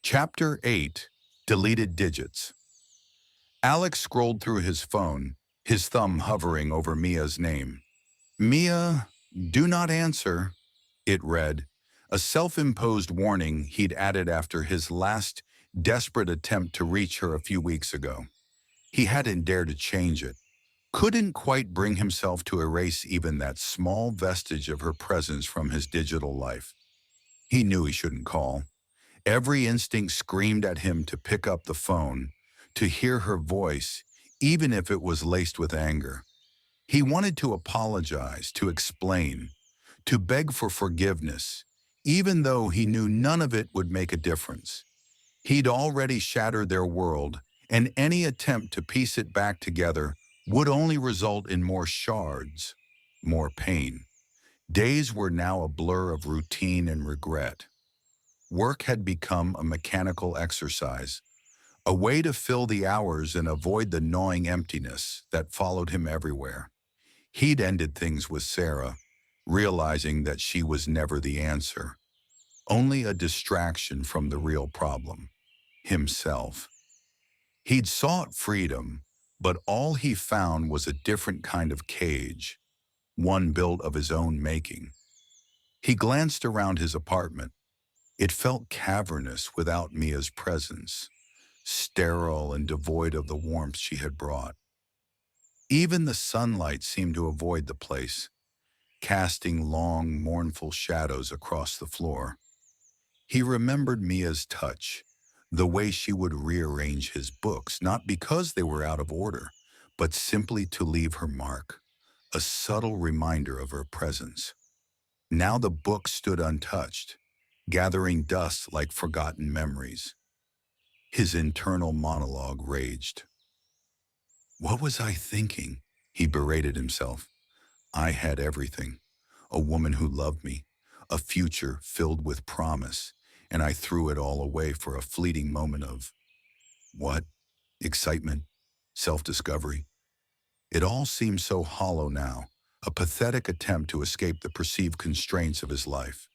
Chapter 8. Deleted Digits. Alex scrolled through his phone, his thumb hovering over Mia's name. Mia, do not answer, it read, a self-imposed warning he'd added after his last desperate attempt to reach her a few weeks ago. He hadn't dared to change it, couldn't quite bring himself to erase even that small vestige of her presence from his digital life. He knew he shouldn't call. Every instinct screamed at him to pick up the phone, to hear her voice, even if it was laced with anger. He wanted to apologize, to explain, to beg for forgiveness, even though he knew none of it would make a difference. He'd already shattered their world, and any attempt to piece it back together would only result in more shards, more pain. Days were now a blur of routine and regret. Work had become a mechanical exercise, a way to fill the hours and avoid the gnawing emptiness that followed him everywhere. He'd ended things with Sarah, realizing that she was never the answer, only a distraction from the real problem, himself. He'd sought freedom, but all he found was a different kind of cage, one built of his own making. He glanced around his apartment. It felt cavernous without Mia's presence, sterile and devoid of the warmth she had brought. Even the sunlight seemed to avoid the place, casting long, mournful shadows across the floor. He remembered Mia's touch, the way she would rearrange his books, not because they were out of order, but simply to leave her mark, a subtle reminder of her presence. Now the books stood untouched, gathering dust like forgotten memories. His internal monologue raged. What was I thinking? He berated himself. I had everything. A woman who loved me, a future filled with promise, and I threw it all away for a fleeting moment of, what? Excitement? Self-discovery? It all seemed so hollow now, a pathetic attempt to escape the perceived constraints of his life.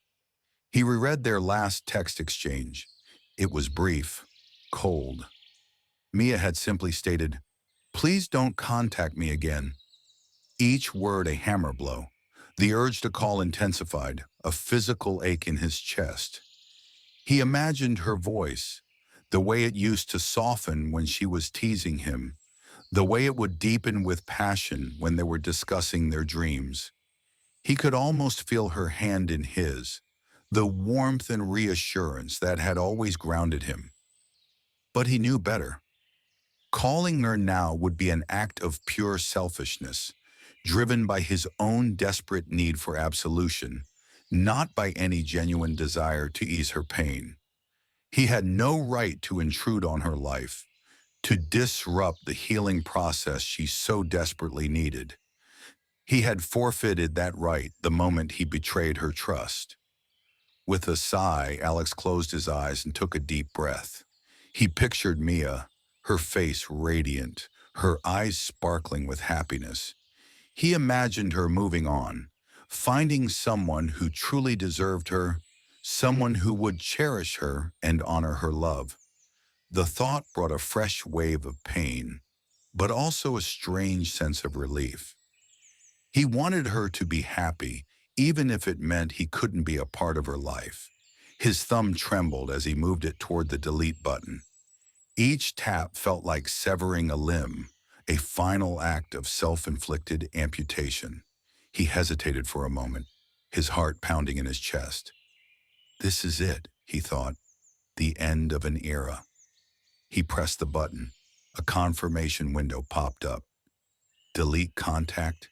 He reread their last text exchange. It was brief, cold. Mia had simply stated, "Please don't contact me again." Each word a hammer blow. The urge to call intensified, a physical ache in his chest. He imagined her voice, the way it used to soften when she was teasing him, the way it would deepen with passion when they were discussing their dreams. He could almost feel her hand in his, the warmth and reassurance that had always grounded him. But he knew better. Calling her now would be an act of pure selfishness, driven by his own desperate need for absolution, not by any genuine desire to ease her pain. He had no right to intrude on her life, to disrupt the healing process she so desperately needed. He had forfeited that right the moment he betrayed her trust. With a sigh, Alex closed his eyes and took a deep breath. He pictured Mia, her face radiant, her eyes sparkling with happiness. He imagined her moving on, finding someone who truly deserved her, someone who would cherish her and honor her love. The thought brought a fresh wave of pain, but also a strange sense of relief. He wanted her to be happy, even if it meant he couldn't be a part of her life. His thumb trembled as he moved it toward the delete button. Each tap felt like severing a limb, a final act of self-inflicted amputation. He hesitated for a moment, his heart pounding in his chest. This is it, he thought, the end of an era. He pressed the button. A confirmation window popped up. Delete contact.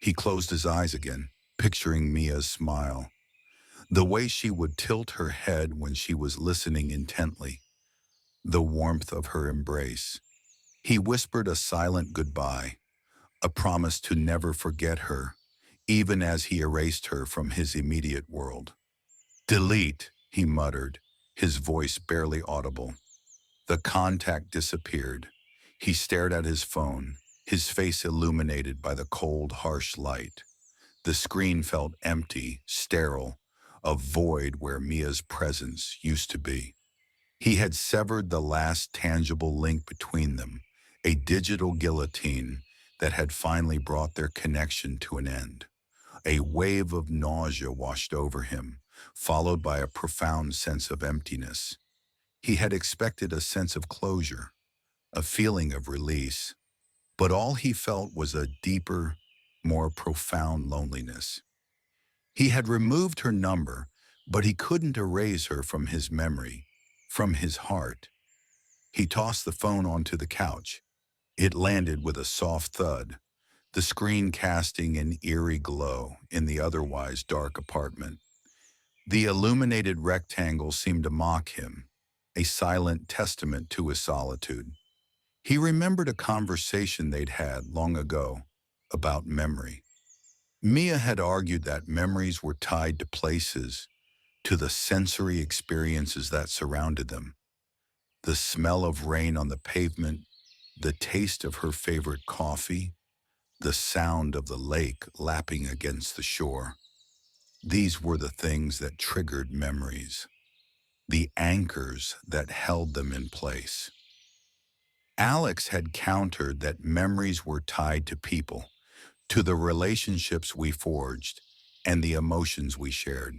He closed his eyes again, picturing Mia's smile, the way she would tilt her head when she was listening intently, the warmth of her embrace. He whispered a silent goodbye, a promise to never forget her, even as he erased her from his immediate world. Delete, he muttered, his voice barely audible. The contact disappeared. He stared at his phone, his face illuminated by the cold, harsh light. The screen felt empty, sterile, a void where Mia's presence used to be. He had severed the last tangible link between them, a digital guillotine that had finally brought their connection to an end. A wave of nausea washed over him, followed by a profound sense of emptiness. He had expected a sense of closure, a feeling of release, but all he felt was a deeper, more profound loneliness. He had removed her number, but he couldn't erase her from his memory, from his heart. He tossed the phone onto the couch. It landed with a soft thud, the screen casting an eerie glow in the otherwise dark apartment. The illuminated rectangle seemed to mock him, a silent testament to his solitude. He remembered a conversation they'd had long ago about memory. Mia had argued that memories were tied to places, to the sensory experiences that surrounded them. The smell of rain on the pavement, the taste of her favorite coffee, the sound of the lake lapping against the shore. These were the things that triggered memories, the anchors that held them in place. Alex had countered that memories were tied to people, to the relationships we forged, and the emotions we shared.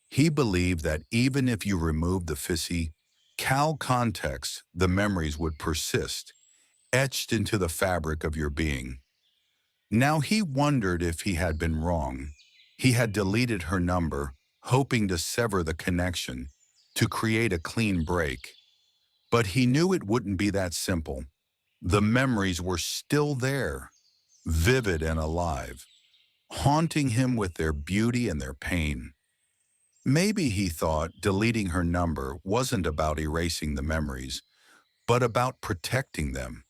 He believed that even if you removed the physical context, the memories would persist, etched into the fabric of your being. Now he wondered if he had been wrong. He had deleted her number, hoping to sever the connection, to create a clean break. But he knew it wouldn't be that simple. The memories were still there, vivid and alive, haunting him with their beauty and their pain. Maybe he thought deleting her number wasn't about erasing the memories, but about protecting them.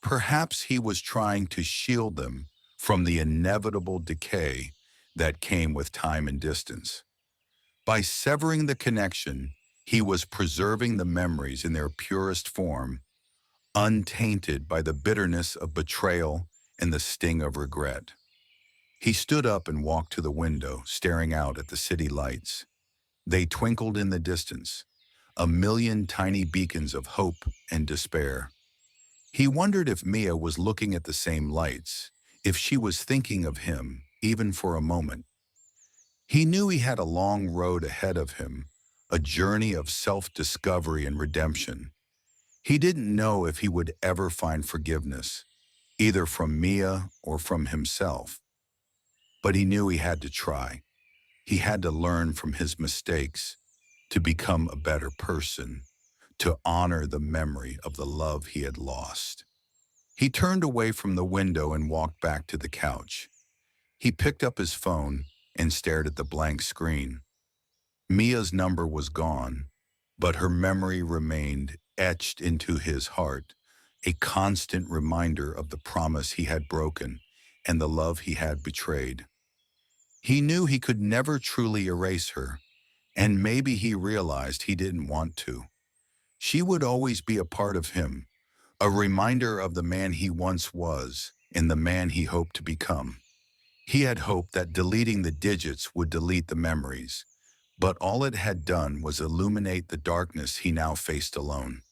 Perhaps he was trying to shield them from the inevitable decay that came with time and distance. By severing the connection, he was preserving the memories in their purest form, untainted by the bitterness of betrayal and the sting of regret. He stood up and walked to the window, staring out at the city lights. They twinkled in the distance, a million tiny beacons of hope and despair. He wondered if Mia was looking at the same lights, if she was thinking of him, even for a moment. He knew he had a long road ahead of him, a journey of self-discovery and redemption. He didn't know if he would ever find forgiveness, either from Mia or from himself. But he knew he had to try. He had to learn from his mistakes, to become a better person, to honor the memory of the love he had lost. He turned away from the window and walked back to the couch. He picked up his phone and stared at the blank screen. Mia's number was gone, but her memory remained etched into his heart, a constant reminder of the promise he had broken and the love he had betrayed. He knew he could never truly erase her, and maybe he realized he didn't want to. She would always be a part of him, a reminder of the man he once was and the man he hoped to become. He had hoped that deleting the digits would delete the memories, but all it had done was illuminate the darkness he now faced alone.